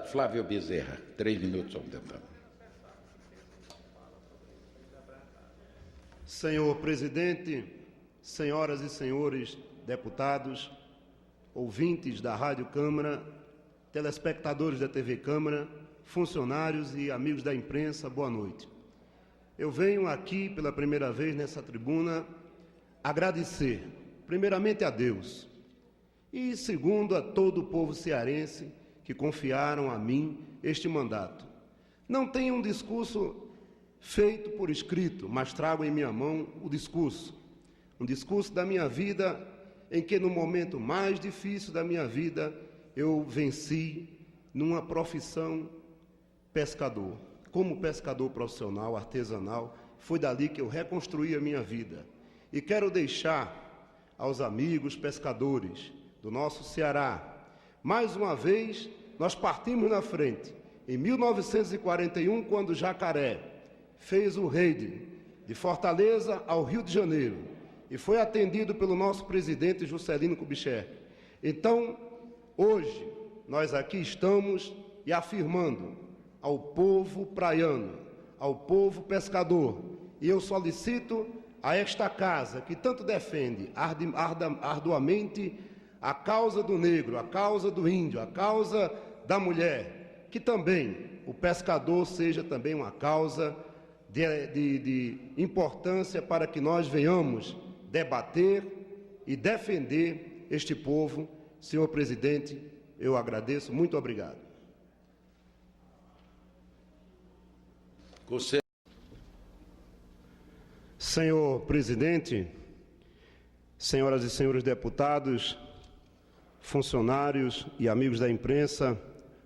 Flávio Bezerra, 3 minutos ao deputado. Senhor presidente, senhoras e senhores deputados, ouvintes da Rádio Câmara, telespectadores da TV Câmara, funcionários e amigos da imprensa, boa noite. Eu venho aqui pela primeira vez nessa tribuna agradecer, primeiramente a Deus e segundo a todo o povo cearense que confiaram a mim este mandato. Não tenho um discurso feito por escrito, mas trago em minha mão o discurso. Um discurso da minha vida, em que no momento mais difícil da minha vida, eu venci numa profissão pescador. Como pescador profissional, artesanal, foi dali que eu reconstruí a minha vida. E quero deixar aos amigos pescadores do nosso Ceará, mais uma vez, nós partimos na frente. Em 1941, quando Jacaré fez o raid de Fortaleza ao Rio de Janeiro e foi atendido pelo nosso presidente Juscelino Kubitschek. Então, hoje, nós aqui estamos e afirmando ao povo praiano, ao povo pescador, e eu solicito a esta casa, que tanto defende arduamente a causa do negro, a causa do índio, a causa da mulher, que também o pescador seja também uma causa de importância para que nós venhamos debater e defender este povo. Senhor presidente, eu agradeço, muito obrigado. Senhor presidente, senhoras e senhores deputados, funcionários e amigos da imprensa,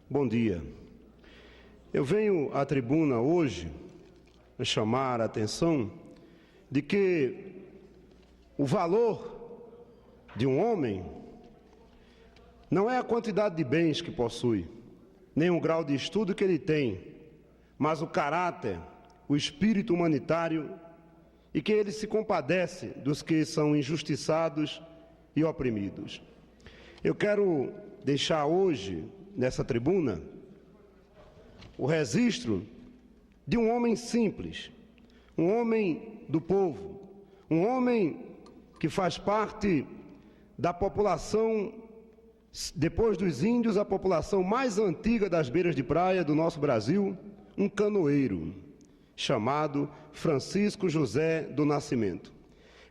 bom dia. Eu venho à tribuna hoje a chamar a atenção de que o valor de um homem não é a quantidade de bens que possui, nem o grau de estudo que ele tem, mas o caráter, o espírito humanitário e que ele se compadece dos que são injustiçados e oprimidos. Eu quero deixar hoje, nessa tribuna, o registro de um homem simples, um homem do povo, um homem que faz parte da população, depois dos índios, a população mais antiga das beiras de praia do nosso Brasil, um canoeiro, chamado Francisco José do Nascimento.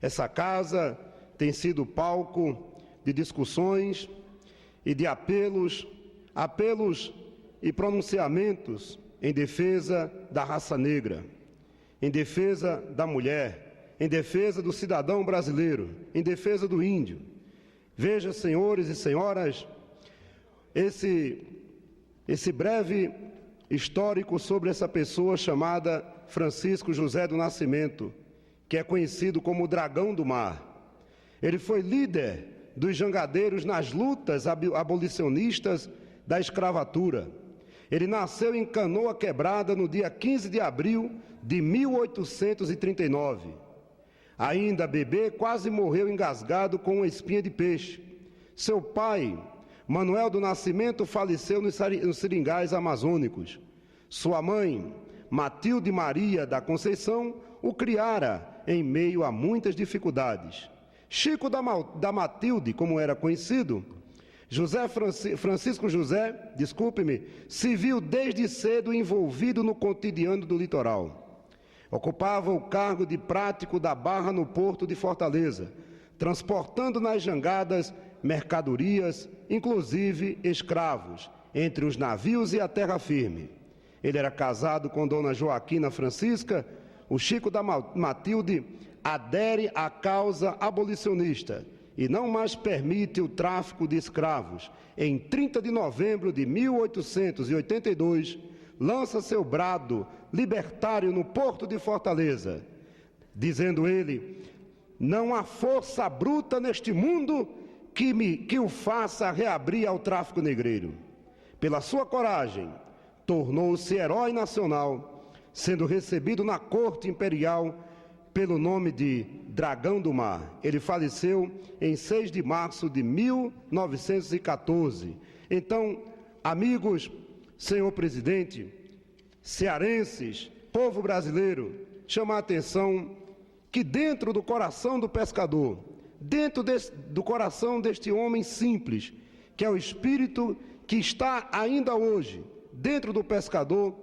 Essa casa tem sido palco de discussões e de apelos e pronunciamentos em defesa da raça negra, em defesa da mulher, em defesa do cidadão brasileiro, em defesa do índio. Veja, senhores e senhoras, esse breve histórico sobre essa pessoa chamada Francisco José do Nascimento, que é conhecido como o Dragão do Mar. Ele foi líder dos jangadeiros nas lutas abolicionistas da escravatura. Ele nasceu em Canoa Quebrada no dia 15 de abril de 1839. Ainda bebê, quase morreu engasgado com uma espinha de peixe. Seu pai, Manuel do Nascimento, faleceu nos seringais amazônicos. Sua mãe, Matilde Maria da Conceição, o criara em meio a muitas dificuldades. Chico da Matilde, como era conhecido, Francisco José, se viu desde cedo envolvido no cotidiano do litoral. Ocupava o cargo de prático da barra no porto de Fortaleza, transportando nas jangadas mercadorias, inclusive escravos, entre os navios e a terra firme. Ele era casado com Dona Joaquina Francisca. O Chico da Matilde adere à causa abolicionista e não mais permite o tráfico de escravos. Em 30 de novembro de 1882, lança seu brado libertário no porto de Fortaleza, dizendo ele: não há força bruta neste mundo que o faça reabrir ao tráfico negreiro. Pela sua coragem, tornou-se herói nacional, sendo recebido na corte imperial pelo nome de Dragão do Mar. Ele faleceu em 6 de março de 1914. Então, amigos senhor presidente, cearenses, povo brasileiro, chamar a atenção que dentro do coração do pescador, do coração deste homem simples, que é o espírito que está ainda hoje dentro do pescador,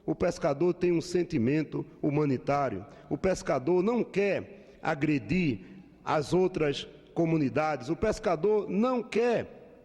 o pescador tem um sentimento humanitário. O pescador não quer agredir as outras comunidades. O pescador não quer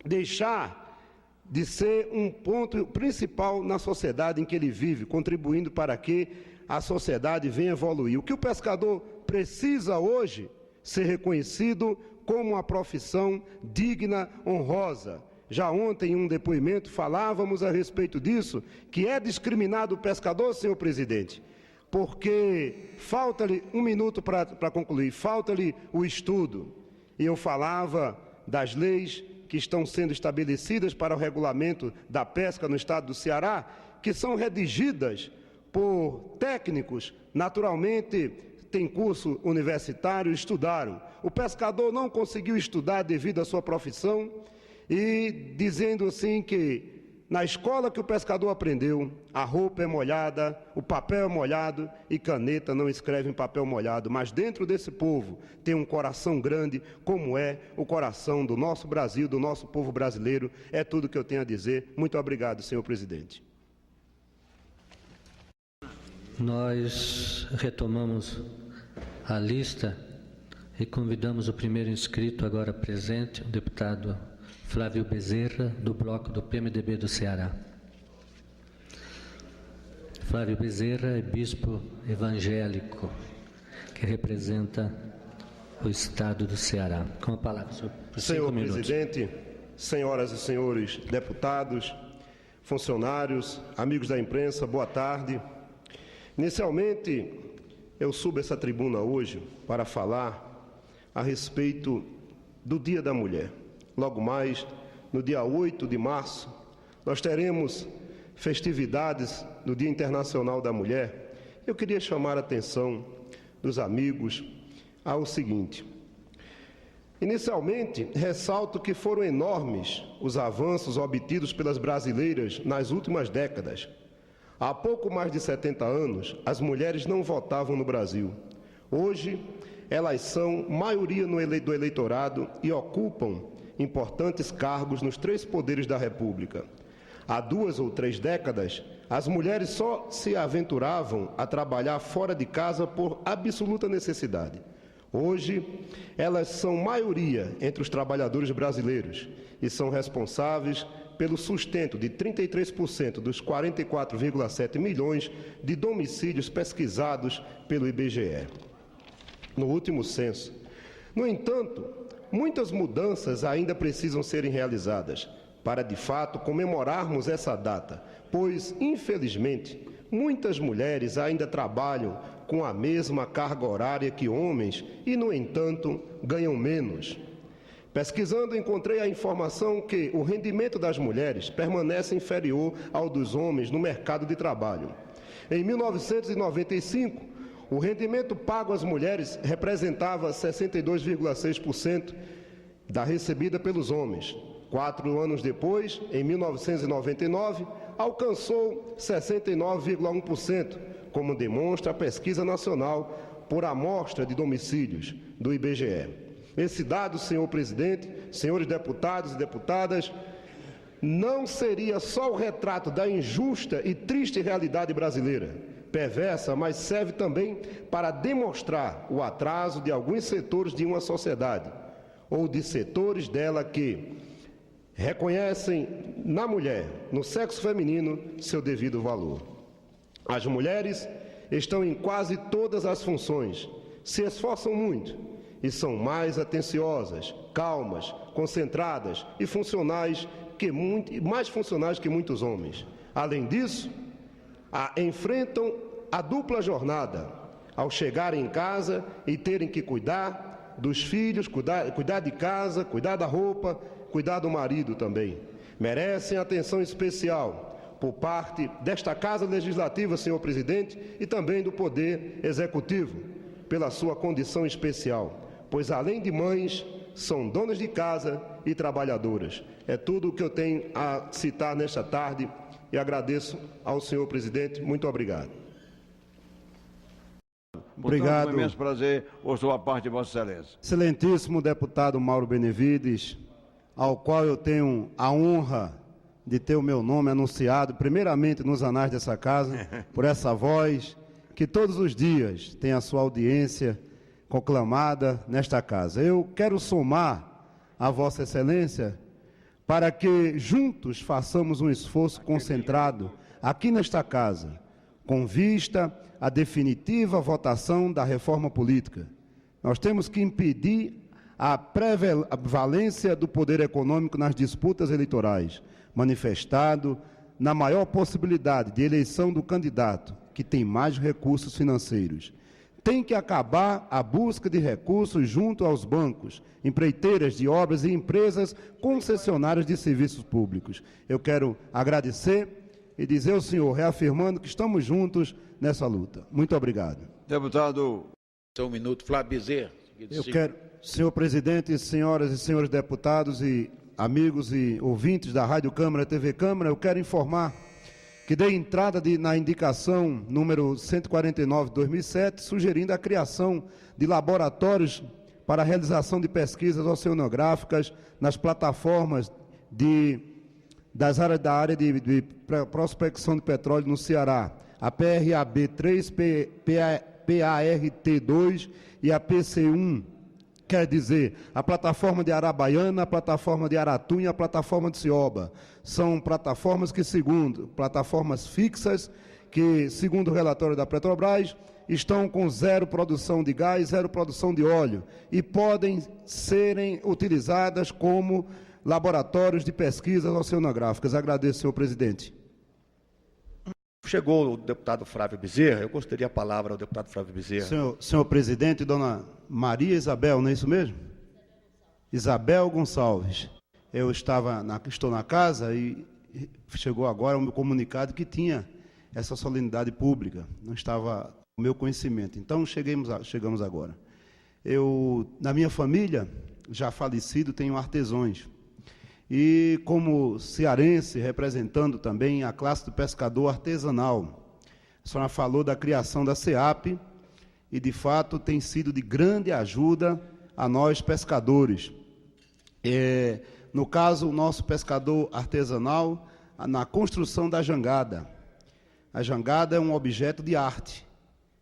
deixar de ser um ponto principal na sociedade em que ele vive, contribuindo para que a sociedade venha evoluir. O que o pescador precisa hoje ser reconhecido como uma profissão digna, honrosa. Já ontem, em um depoimento, falávamos a respeito disso, que é discriminado o pescador, senhor presidente, porque falta-lhe um minuto para concluir, falta-lhe o estudo. E eu falava das leis que estão sendo estabelecidas para o regulamento da pesca no estado do Ceará, que são redigidas por técnicos, naturalmente tem curso universitário, estudaram. O pescador não conseguiu estudar devido à sua profissão e dizendo assim que na escola que o pescador aprendeu, a roupa é molhada, o papel é molhado e caneta não escreve em papel molhado. Mas dentro desse povo tem um coração grande, como é o coração do nosso Brasil, do nosso povo brasileiro. É tudo que eu tenho a dizer. Muito obrigado, senhor presidente. Nós retomamos a lista e convidamos o primeiro inscrito agora presente, o deputado Flávio Bezerra, do bloco do PMDB do Ceará. Flávio Bezerra é bispo evangélico, que representa o estado do Ceará. Com a palavra, senhor presidente, senhoras e senhores deputados, funcionários, amigos da imprensa, boa tarde. Inicialmente, eu subo essa tribuna hoje para falar a respeito do Dia da Mulher. Logo mais, no dia 8 de março, nós teremos festividades do Dia Internacional da Mulher. Eu queria chamar a atenção dos amigos ao seguinte. Inicialmente, ressalto que foram enormes os avanços obtidos pelas brasileiras nas últimas décadas. Há pouco mais de 70 anos, as mulheres não votavam no Brasil. Hoje, elas são maioria do eleitorado e ocupam importantes cargos nos 3 poderes da República. Há 2 ou 3 décadas, as mulheres só se aventuravam a trabalhar fora de casa por absoluta necessidade. Hoje, elas são maioria entre os trabalhadores brasileiros e são responsáveis pelo sustento de 33% dos 44,7 milhões de domicílios pesquisados pelo IBGE no último censo. No entanto, muitas mudanças ainda precisam serem realizadas para, de fato, comemorarmos essa data, pois, infelizmente, muitas mulheres ainda trabalham com a mesma carga horária que homens e, no entanto, ganham menos. Pesquisando, encontrei a informação que o rendimento das mulheres permanece inferior ao dos homens no mercado de trabalho. Em 1995, o rendimento pago às mulheres representava 62,6% da recebida pelos homens. 4 anos depois, em 1999, alcançou 69,1%, como demonstra a pesquisa nacional por amostra de domicílios do IBGE. Esse dado, senhor presidente, senhores deputados e deputadas, não seria só o retrato da injusta e triste realidade brasileira, perversa, mas serve também para demonstrar o atraso de alguns setores de uma sociedade, ou de setores dela que reconhecem na mulher, no sexo feminino, seu devido valor. As mulheres estão em quase todas as funções, se esforçam muito e são mais atenciosas, calmas, concentradas e mais funcionais que muitos homens. Além disso, enfrentam a dupla jornada ao chegarem em casa e terem que cuidar dos filhos, cuidar de casa, cuidar da roupa, cuidar do marido também. Merecem atenção especial por parte desta Casa Legislativa, senhor presidente, e também do Poder Executivo, pela sua condição especial, pois além de mães, são donas de casa e trabalhadoras. É tudo o que eu tenho a citar nesta tarde. e agradeço ao senhor presidente. Muito obrigado. Obrigado. Com imenso prazer, ouço a parte de Vossa Excelência. Excelentíssimo deputado Mauro Benevides, ao qual eu tenho a honra de ter o meu nome anunciado, primeiramente nos anais dessa casa, por essa voz que todos os dias tem a sua audiência conclamada nesta casa. Eu quero somar a Vossa Excelência para que juntos façamos um esforço concentrado aqui nesta casa, com vista à definitiva votação da reforma política. Nós temos que impedir a prevalência do poder econômico nas disputas eleitorais, manifestado na maior possibilidade de eleição do candidato que tem mais recursos financeiros. Tem que acabar a busca de recursos junto aos bancos, empreiteiras de obras e empresas concessionárias de serviços públicos. Eu quero agradecer e dizer ao senhor, reafirmando que estamos juntos nessa luta. Muito obrigado. Deputado. Só um minuto, Flávio Bezerra. Eu quero, senhor presidente, senhoras e senhores deputados e amigos e ouvintes da Rádio Câmara, TV Câmara, eu quero informar que dei entrada na indicação número 149 de 2007, sugerindo a criação de laboratórios para a realização de pesquisas oceanográficas nas plataformas da área de prospecção de petróleo no Ceará, a PRAB3, PART2 e a PC1, quer dizer, a plataforma de Arabaiana, a plataforma de Aratu e a plataforma de Cioba. São plataformas plataformas fixas, que, segundo o relatório da Petrobras, estão com zero produção de gás, zero produção de óleo, e podem serem utilizadas como laboratórios de pesquisas oceanográficas. Agradeço, senhor presidente. Chegou o deputado Flávio Bezerra, eu gostaria a palavra ao deputado Flávio Bezerra. Senhor presidente, dona Maria Isabel, não é isso mesmo? Isabel Gonçalves. Eu estou na casa e chegou agora o meu comunicado que tinha essa solenidade pública, não estava no meu conhecimento. Então, chegamos agora. Na minha família, já falecido, tenho artesãos. E como cearense, representando também a classe do pescador artesanal. A senhora falou da criação da SEAP e, de fato, tem sido de grande ajuda a nós pescadores. No caso, o nosso pescador artesanal, na construção da jangada. A jangada é um objeto de arte.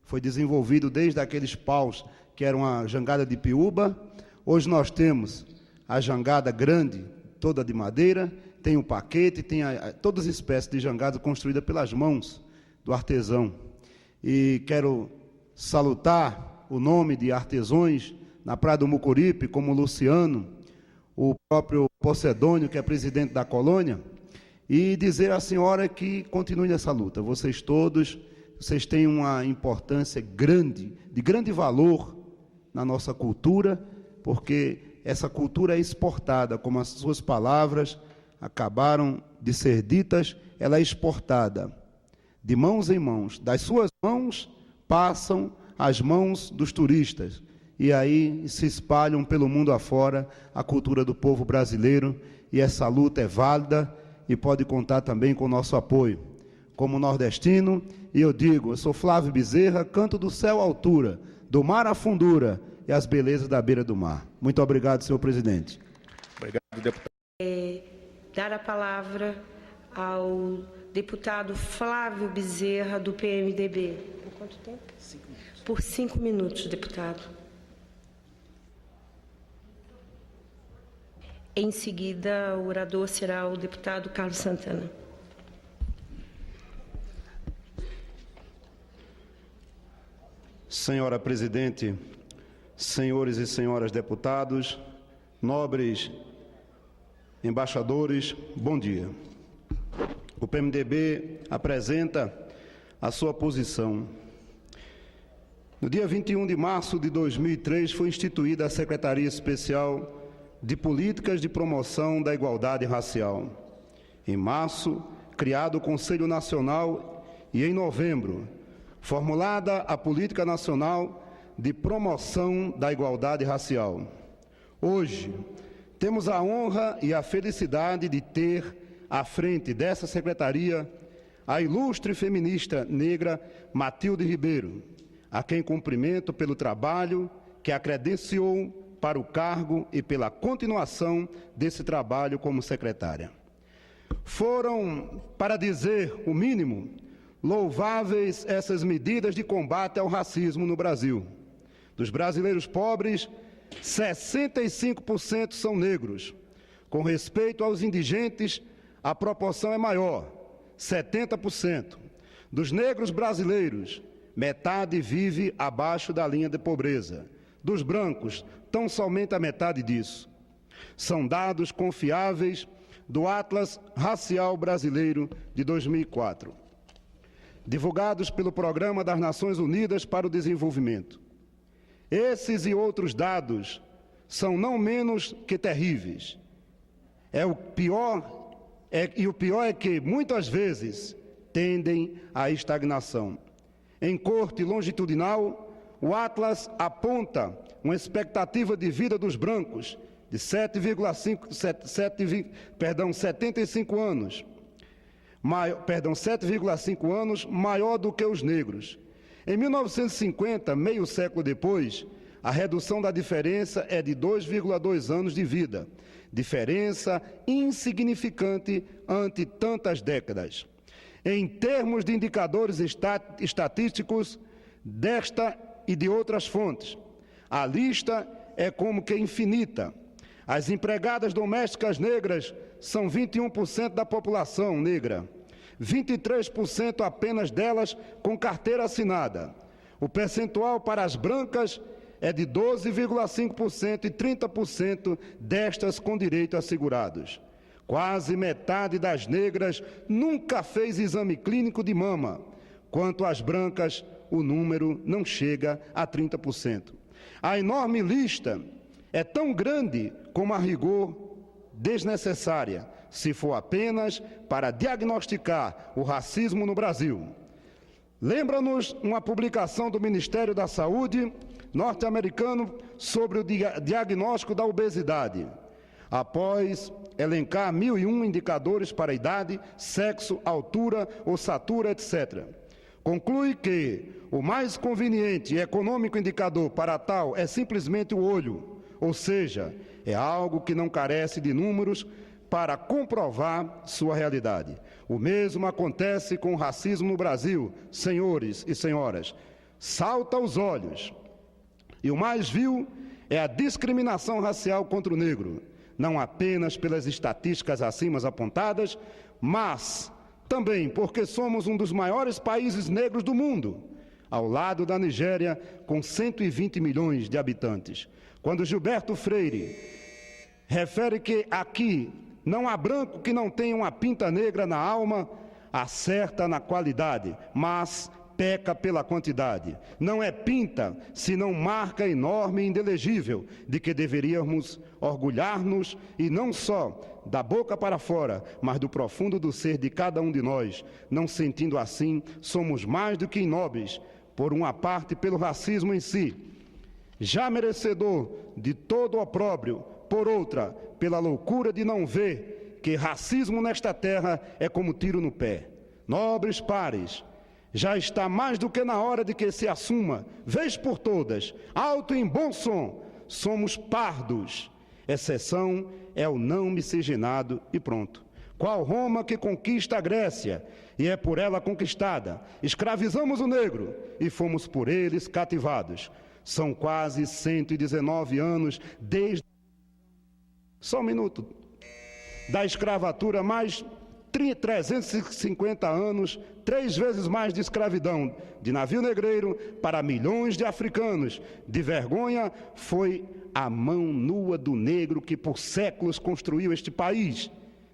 Foi desenvolvido desde aqueles paus que eram a jangada de piúba. Hoje nós temos a jangada grande, toda de madeira, tem o paquete, tem todas as espécies de jangada construídas pelas mãos do artesão. E quero salutar o nome de artesãos na Praia do Mucuripe, como o Luciano, o próprio Pocedônio, que é presidente da colônia, e dizer à senhora que continue nessa luta. Vocês têm uma importância grande, de grande valor na nossa cultura, porque essa cultura é exportada, como as suas palavras acabaram de ser ditas, ela é exportada de mãos em mãos. Das suas mãos passam às mãos dos turistas. E aí se espalham pelo mundo afora a cultura do povo brasileiro. E essa luta é válida e pode contar também com o nosso apoio. Como nordestino, e eu digo, eu sou Flávio Bezerra, canto do céu à altura, do mar à fundura, e as belezas da beira do mar. Muito obrigado, senhor presidente. Obrigado, deputado. Dar a palavra ao deputado Flávio Bezerra, do PMDB. Por quanto tempo? 5 minutos. Por 5 minutos, deputado. Em seguida, o orador será o deputado Carlos Santana. Senhora presidente, senhores e senhoras deputados, nobres embaixadores, bom dia. O PMDB apresenta a sua posição. No dia 21 de março de 2003, foi instituída a Secretaria Especial de Políticas de Promoção da Igualdade Racial. Em março, criado o Conselho Nacional e, em novembro, formulada a Política Nacional de Promoção da Igualdade Racial. Hoje, temos a honra e a felicidade de ter à frente dessa secretaria a ilustre feminista negra Matilde Ribeiro, a quem cumprimento pelo trabalho que a credenciou para o cargo e pela continuação desse trabalho como secretária. Foram, para dizer o mínimo, louváveis essas medidas de combate ao racismo no Brasil. Dos brasileiros pobres, 65% são negros. Com respeito aos indigentes, a proporção é maior, 70%. Dos negros brasileiros, metade vive abaixo da linha de pobreza. Dos brancos, tão somente a metade disso. São dados confiáveis do Atlas Racial Brasileiro de 2004, divulgados pelo Programa das Nações Unidas para o Desenvolvimento. Esses e outros dados são não menos que terríveis. O pior é que, muitas vezes, tendem à estagnação. Em corte longitudinal, o Atlas aponta uma expectativa de vida dos brancos de 7,5 anos, 7,5 anos maior do que os negros. Em 1950, meio século depois, a redução da diferença é de 2,2 anos de vida, diferença insignificante ante tantas décadas. Em termos de indicadores estatísticos desta e de outras fontes, a lista é como que infinita. As empregadas domésticas negras são 21% da população negra, 23% apenas delas com carteira assinada. O percentual para as brancas é de 12,5% e 30% destas com direito assegurados. Quase metade das negras nunca fez exame clínico de mama. Quanto às brancas, o número não chega a 30%. A enorme lista é tão grande como a rigor desnecessária, se for apenas para diagnosticar o racismo no Brasil. Lembra-nos uma publicação do Ministério da Saúde norte-americano sobre o diagnóstico da obesidade. Após elencar 1.001 indicadores para idade, sexo, altura, ossatura, etc., conclui que o mais conveniente e econômico indicador para tal é simplesmente o olho, ou seja, é algo que não carece de números para comprovar sua realidade. O mesmo acontece com o racismo no Brasil, senhores e senhoras. Salta aos olhos. E o mais vil é a discriminação racial contra o negro, não apenas pelas estatísticas acima apontadas, mas também porque somos um dos maiores países negros do mundo, ao lado da Nigéria, com 120 milhões de habitantes. Quando Gilberto Freire refere que aqui não há branco que não tenha uma pinta negra na alma, acerta na qualidade, mas peca pela quantidade. Não é pinta, senão marca enorme e indelegível de que deveríamos orgulhar-nos, e não só da boca para fora, mas do profundo do ser de cada um de nós. Não sentindo assim, somos mais do que inóbeis, por uma parte pelo racismo em si, já merecedor de todo opróbrio, por outra, pela loucura de não ver que racismo nesta terra é como tiro no pé. Nobres pares, já está mais do que na hora de que se assuma, vez por todas, alto e em bom som, somos pardos. Exceção é o não miscigenado e pronto. Qual Roma que conquista a Grécia, e é por ela conquistada. Escravizamos o negro e fomos por eles cativados. São quase 119 anos desde... Só um minuto. Da escravatura, mais 350 anos, 3 vezes mais de escravidão de navio negreiro para milhões de africanos. De vergonha foi a mão nua do negro que por séculos construiu este país.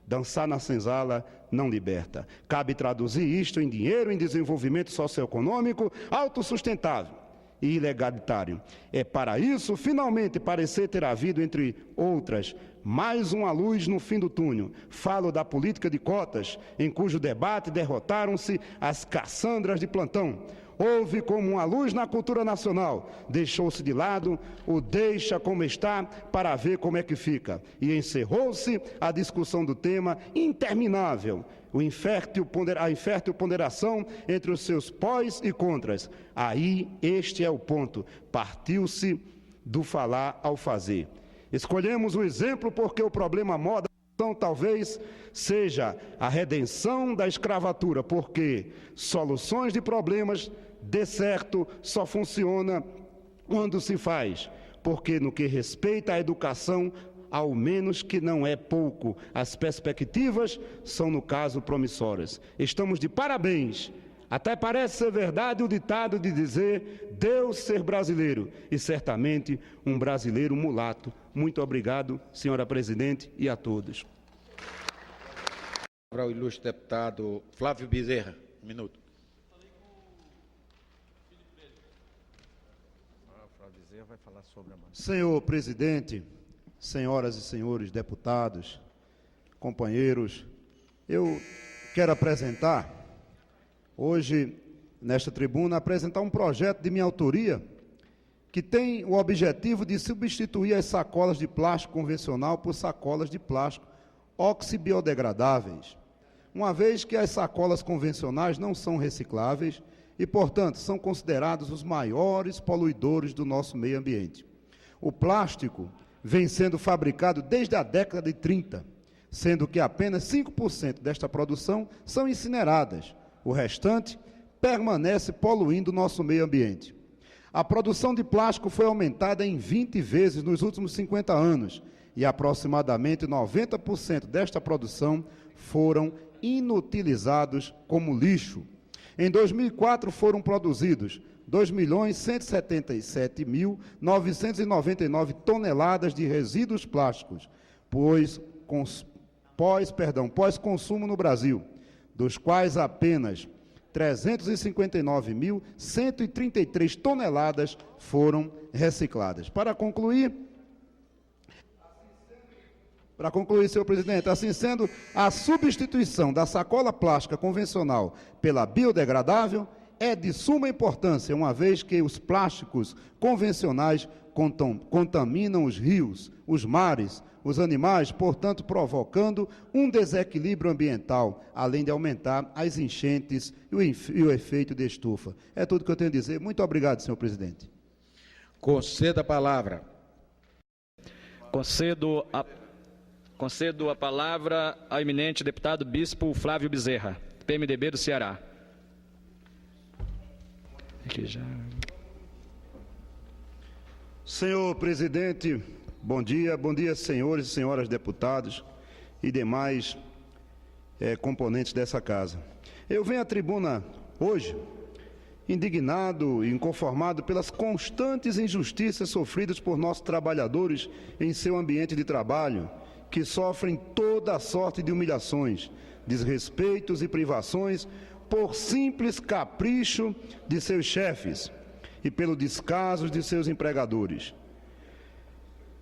Dançar na senzala não liberta. Cabe traduzir isto em dinheiro, em desenvolvimento socioeconômico autossustentável e ilegalitário. É para isso, finalmente, parecer ter havido, entre outras, mais uma luz no fim do túnel. Falo da política de cotas, em cujo debate derrotaram-se as Cassandras de plantão. Houve como uma luz na cultura nacional. Deixou-se de lado o deixa como está para ver como é que fica. E encerrou-se a discussão do tema interminável. A infértil ponderação entre os seus pós e contras. Aí, este é o ponto. Partiu-se do falar ao fazer. Escolhemos o exemplo porque o problema maior da nação talvez seja a redenção da escravatura, porque soluções de problemas, de certo, só funciona quando se faz, porque no que respeita à educação, ao menos que não é pouco, as perspectivas são, no caso, promissoras. Estamos de parabéns. Até parece ser verdade o ditado de dizer Deus ser brasileiro, e certamente um brasileiro mulato. Muito obrigado, senhora presidente, e a todos. Para o ilustre deputado Flávio Bezerra, um minuto. Senhor presidente, senhoras e senhores deputados, companheiros, eu quero apresentar, hoje, nesta tribuna, um projeto de minha autoria que tem o objetivo de substituir as sacolas de plástico convencional por sacolas de plástico oxibiodegradáveis, uma vez que as sacolas convencionais não são recicláveis e, portanto, são considerados os maiores poluidores do nosso meio ambiente. O plástico vem sendo fabricado desde a década de 30, sendo que apenas 5% desta produção são incineradas. O restante permanece poluindo o nosso meio ambiente. A produção de plástico foi aumentada em 20 vezes nos últimos 50 anos e aproximadamente 90% desta produção foram inutilizados como lixo. Em 2004 foram produzidos 2.177.999 toneladas de resíduos plásticos, pós-consumo no Brasil, dos quais apenas 359.133 toneladas foram recicladas. Para concluir, senhor presidente, assim sendo, a substituição da sacola plástica convencional pela biodegradável é de suma importância, uma vez que os plásticos convencionais contaminam os rios, os mares, os animais, portanto, provocando um desequilíbrio ambiental, além de aumentar as enchentes e o efeito de estufa. É tudo que eu tenho a dizer. Muito obrigado, senhor presidente. Conceda a palavra. Concedo a palavra ao eminente deputado Bispo Flávio Bezerra, PMDB do Ceará. Senhor presidente, bom dia, senhores e senhoras deputados e demais componentes dessa casa. Eu venho à tribuna hoje indignado e inconformado pelas constantes injustiças sofridas por nossos trabalhadores em seu ambiente de trabalho, que sofrem toda a sorte de humilhações, desrespeitos e privações por simples capricho de seus chefes e pelo descaso de seus empregadores.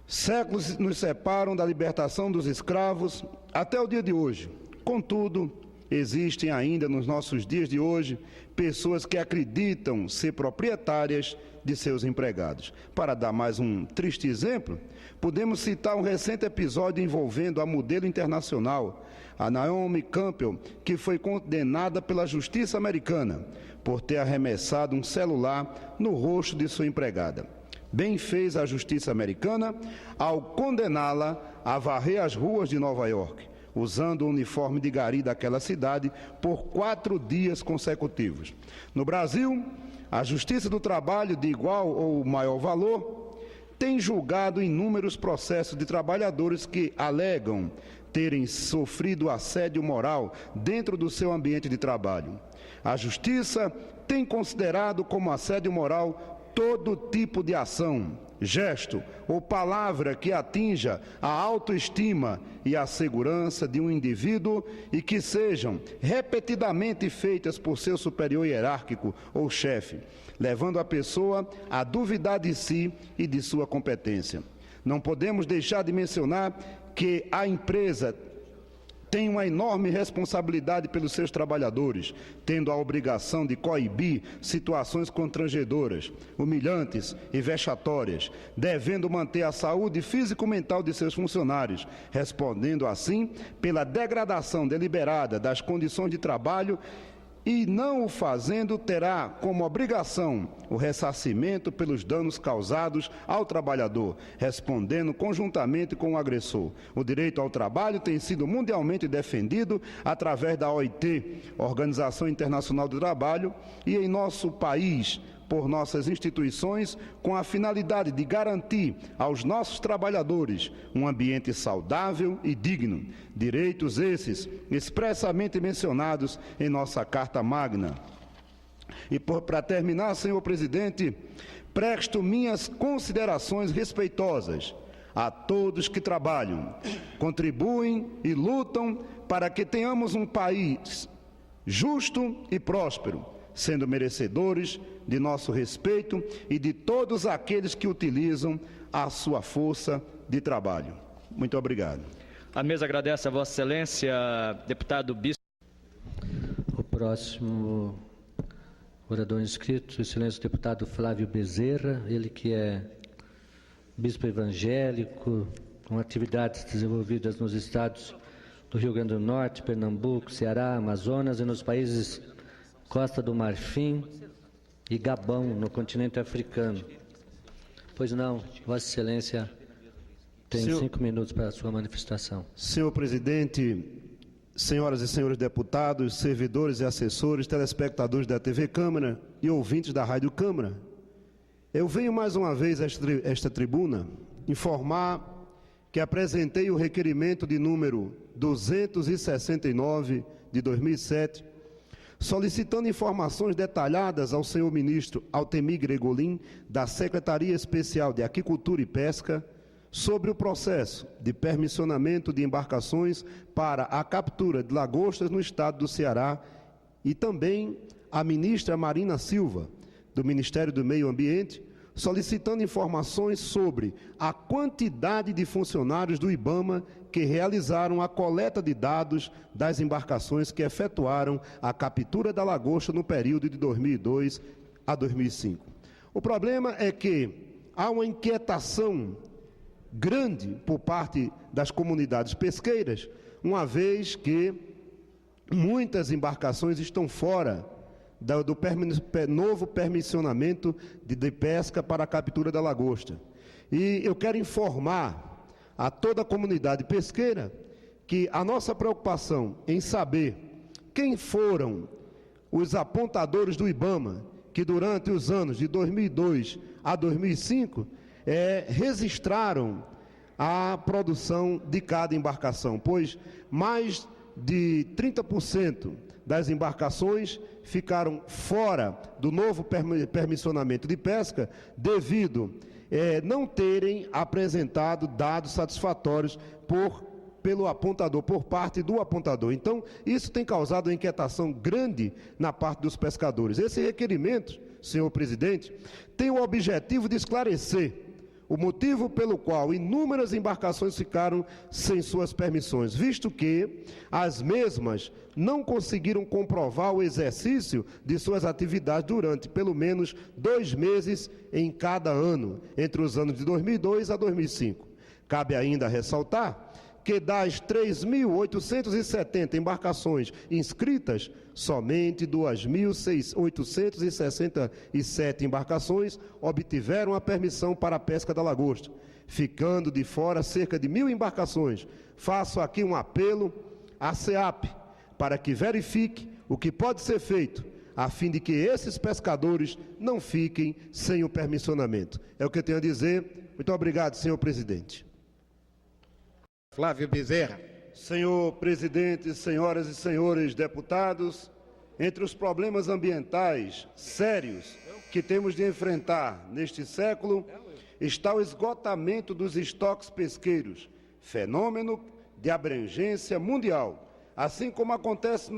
Séculos nos separam da libertação dos escravos até o dia de hoje. Contudo, existem ainda nos nossos dias de hoje pessoas que acreditam ser proprietárias de seus empregados. Para dar mais um triste exemplo, podemos citar um recente episódio envolvendo a modelo internacional, a Naomi Campbell, que foi condenada pela justiça americana por ter arremessado um celular no rosto de sua empregada. Bem fez a justiça americana ao condená-la a varrer as ruas de Nova York, usando o uniforme de gari daquela cidade por 4 dias consecutivos. No Brasil, a Justiça do Trabalho de igual ou maior valor tem julgado inúmeros processos de trabalhadores que alegam terem sofrido assédio moral dentro do seu ambiente de trabalho. A Justiça tem considerado como assédio moral todo tipo de ação, gesto ou palavra que atinja a autoestima e a segurança de um indivíduo e que sejam repetidamente feitas por seu superior hierárquico ou chefe, levando a pessoa a duvidar de si e de sua competência. Não podemos deixar de mencionar que a empresa tem uma enorme responsabilidade pelos seus trabalhadores, tendo a obrigação de coibir situações constrangedoras, humilhantes e vexatórias, devendo manter a saúde físico-mental de seus funcionários, respondendo assim pela degradação deliberada das condições de trabalho, e não o fazendo terá como obrigação o ressarcimento pelos danos causados ao trabalhador, respondendo conjuntamente com o agressor. O direito ao trabalho tem sido mundialmente defendido através da OIT, Organização Internacional do Trabalho, e em nosso país, por nossas instituições, com a finalidade de garantir aos nossos trabalhadores um ambiente saudável e digno. Direitos esses expressamente mencionados em nossa Carta Magna. E para terminar, senhor presidente, presto minhas considerações respeitosas a todos que trabalham, contribuem e lutam para que tenhamos um país justo e próspero, sendo merecedores de nosso respeito e de todos aqueles que utilizam a sua força de trabalho. Muito obrigado. A mesa agradece a Vossa Excelência, deputado Bispo. O próximo orador inscrito, excelência deputado Flávio Bezerra, ele que é bispo evangélico, com atividades desenvolvidas nos estados do Rio Grande do Norte, Pernambuco, Ceará, Amazonas e nos países Costa do Marfim e Gabão, no continente africano. Pois não, Vossa Excelência tem 5 minutos para a sua manifestação. Senhor presidente, senhoras e senhores deputados, servidores e assessores, telespectadores da TV Câmara e ouvintes da Rádio Câmara, eu venho mais uma vez a esta tribuna informar que apresentei o requerimento de número 269 de 2007, solicitando informações detalhadas ao senhor ministro Altemir Gregolin, da Secretaria Especial de Aquicultura e Pesca, sobre o processo de permissionamento de embarcações para a captura de lagostas no estado do Ceará, e também a ministra Marina Silva, do Ministério do Meio Ambiente, solicitando informações sobre a quantidade de funcionários do IBAMA que realizaram a coleta de dados das embarcações que efetuaram a captura da lagosta no período de 2002 a 2005. O problema é que há uma inquietação grande por parte das comunidades pesqueiras, uma vez que muitas embarcações estão fora do novo permissionamento de pesca para a captura da lagosta. E eu quero informar a toda a comunidade pesqueira que a nossa preocupação em saber quem foram os apontadores do IBAMA que durante os anos de 2002 a 2005 registraram a produção de cada embarcação, pois mais de 30% das embarcações ficaram fora do novo permissionamento de pesca devido não terem apresentado dados satisfatórios pelo apontador, por parte do apontador. Então, isso tem causado uma inquietação grande na parte dos pescadores. Esse requerimento, senhor presidente, tem o objetivo de esclarecer o motivo pelo qual inúmeras embarcações ficaram sem suas permissões, visto que as mesmas não conseguiram comprovar o exercício de suas atividades durante pelo menos 2 meses em cada ano, entre os anos de 2002 a 2005. Cabe ainda ressaltar que das 3.870 embarcações inscritas, somente 2.867 embarcações obtiveram a permissão para a pesca da lagosta, ficando de fora cerca de 1.000 embarcações. Faço aqui um apelo à SEAP para que verifique o que pode ser feito, a fim de que esses pescadores não fiquem sem o permissionamento. É o que eu tenho a dizer. Muito obrigado, senhor presidente. Flávio Bezerra. Senhor presidente, senhoras e senhores deputados, entre os problemas ambientais sérios que temos de enfrentar neste século está o esgotamento dos estoques pesqueiros, fenômeno de abrangência mundial, assim como acontece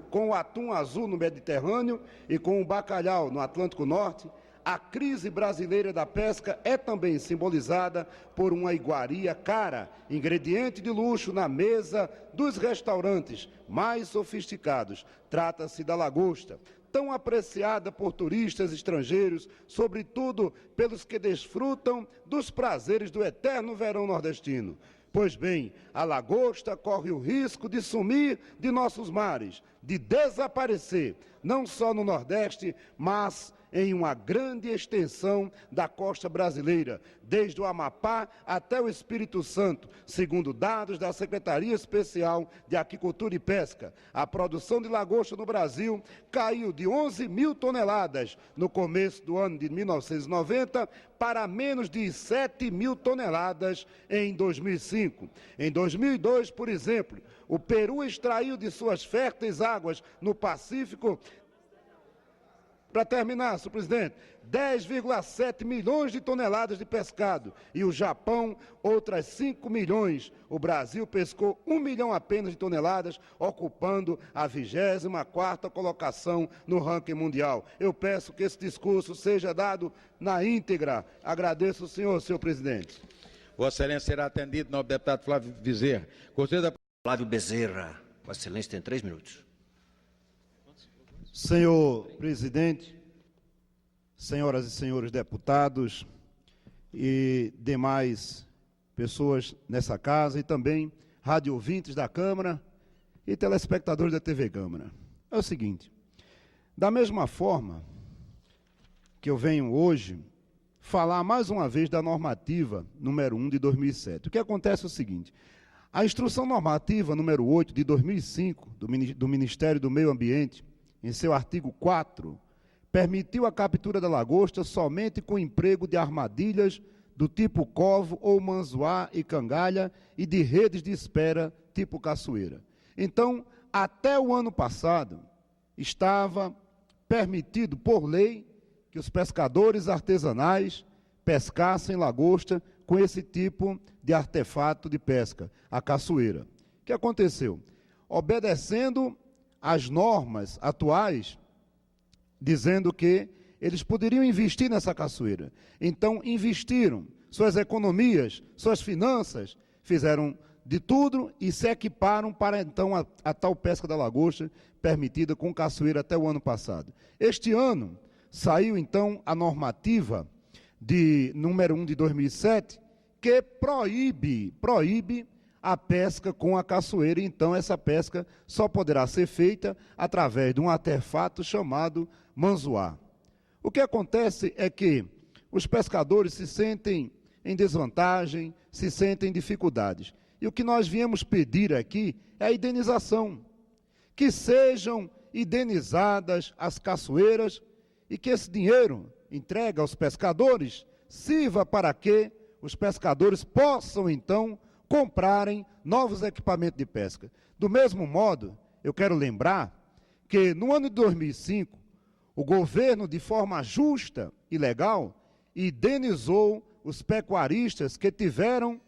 com o atum azul no Mediterrâneo e com o bacalhau no Atlântico Norte. A crise brasileira da pesca é também simbolizada por uma iguaria cara, ingrediente de luxo na mesa dos restaurantes mais sofisticados. Trata-se da lagosta, tão apreciada por turistas estrangeiros, sobretudo pelos que desfrutam dos prazeres do eterno verão nordestino. Pois bem, a lagosta corre o risco de sumir de nossos mares, de desaparecer, não só no Nordeste, mas em uma grande extensão da costa brasileira, desde o Amapá até o Espírito Santo, segundo dados da Secretaria Especial de Aquicultura e Pesca. A produção de lagosta no Brasil caiu de 11 mil toneladas no começo do ano de 1990 para menos de 7 mil toneladas em 2005. Em 2002, por exemplo, o Peru extraiu de suas férteis águas no Pacífico, para terminar, senhor presidente, 10,7 milhões de toneladas de pescado e o Japão outras 5 milhões. O Brasil pescou 1 milhão apenas de toneladas, ocupando a 24ª colocação no ranking mundial. Eu peço que esse discurso seja dado na íntegra. Agradeço o senhor presidente. Vossa Excelência será atendido, nobre deputado Flávio Bezerra. Flávio Bezerra, Vossa Excelência tem 3 minutos. Senhor presidente, senhoras e senhores deputados e demais pessoas nessa casa e também rádio ouvintes da Câmara e telespectadores da TV Câmara. É o seguinte, da mesma forma que eu venho hoje falar mais uma vez da normativa número 1 de 2007. O que acontece é o seguinte, a instrução normativa número 8 de 2005 do Ministério do Meio Ambiente, em seu artigo 4, permitiu a captura da lagosta somente com emprego de armadilhas do tipo covo ou manzoá e cangalha e de redes de espera tipo caçoeira. Então, até o ano passado, estava permitido por lei que os pescadores artesanais pescassem lagosta com esse tipo de artefato de pesca, a caçoeira. O que aconteceu? Obedecendo as normas atuais, dizendo que eles poderiam investir nessa caçoeira. Então, investiram suas economias, suas finanças, fizeram de tudo e se equiparam para, então, a tal pesca da lagosta permitida com caçoeira até o ano passado. Este ano, saiu, então, a normativa de número 1 de 2007, que proíbe a pesca com a caçoeira, então essa pesca só poderá ser feita através de um artefato chamado manzoá. O que acontece é que os pescadores se sentem em desvantagem, se sentem em dificuldades. E o que nós viemos pedir aqui é a indenização, que sejam indenizadas as caçoeiras e que esse dinheiro entregue aos pescadores sirva para que os pescadores possam, então, comprarem novos equipamentos de pesca. Do mesmo modo, eu quero lembrar que no ano de 2005, o governo, de forma justa e legal, indenizou os pecuaristas que tiveram,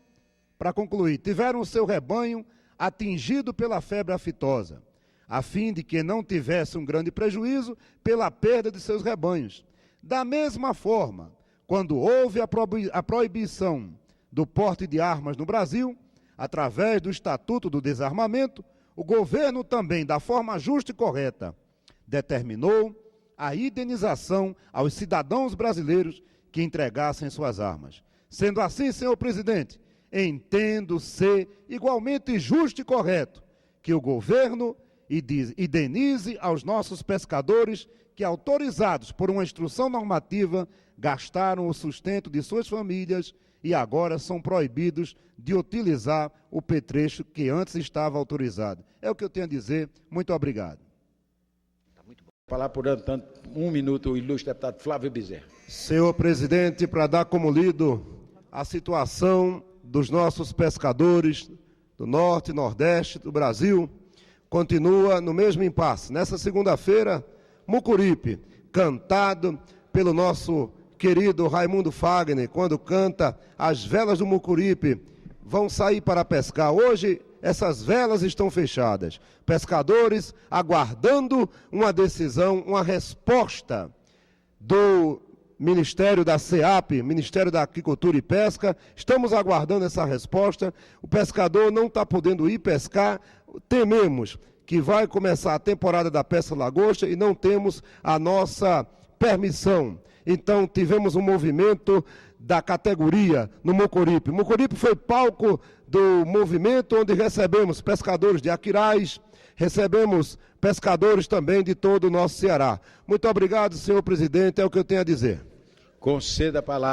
para concluir, tiveram o seu rebanho atingido pela febre aftosa, a fim de que não tivesse um grande prejuízo pela perda de seus rebanhos. Da mesma forma, quando houve a proibição do porte de armas no Brasil, através do Estatuto do Desarmamento, o governo também, da forma justa e correta, determinou a indenização aos cidadãos brasileiros que entregassem suas armas. Sendo assim, senhor presidente, entendo ser igualmente justo e correto que o governo indenize aos nossos pescadores que, autorizados por uma instrução normativa, gastaram o sustento de suas famílias e agora são proibidos de utilizar o petrecho que antes estava autorizado. É o que eu tenho a dizer. Muito obrigado. Falar por tanto 1 minuto o ilustre deputado Flávio Bezerra. Senhor presidente, para dar como lido a situação dos nossos pescadores do norte e nordeste do Brasil, continua no mesmo impasse. Nessa segunda-feira, Mucuripe, cantado pelo nosso querido Raimundo Fagner, quando canta As Velas do Mucuripe vão sair para pescar. Hoje, essas velas estão fechadas. Pescadores aguardando uma decisão, uma resposta do Ministério da SEAP, Ministério da Agricultura e Pesca. Estamos aguardando essa resposta. O pescador não está podendo ir pescar. Tememos que vai começar a temporada da pesca lagosta e não temos a nossa permissão. Então, tivemos um movimento da categoria no Mocoripe. Mocoripe foi palco do movimento onde recebemos pescadores de Aquiraz, recebemos pescadores também de todo o nosso Ceará. Muito obrigado, senhor presidente, é o que eu tenho a dizer. Conceda a palavra.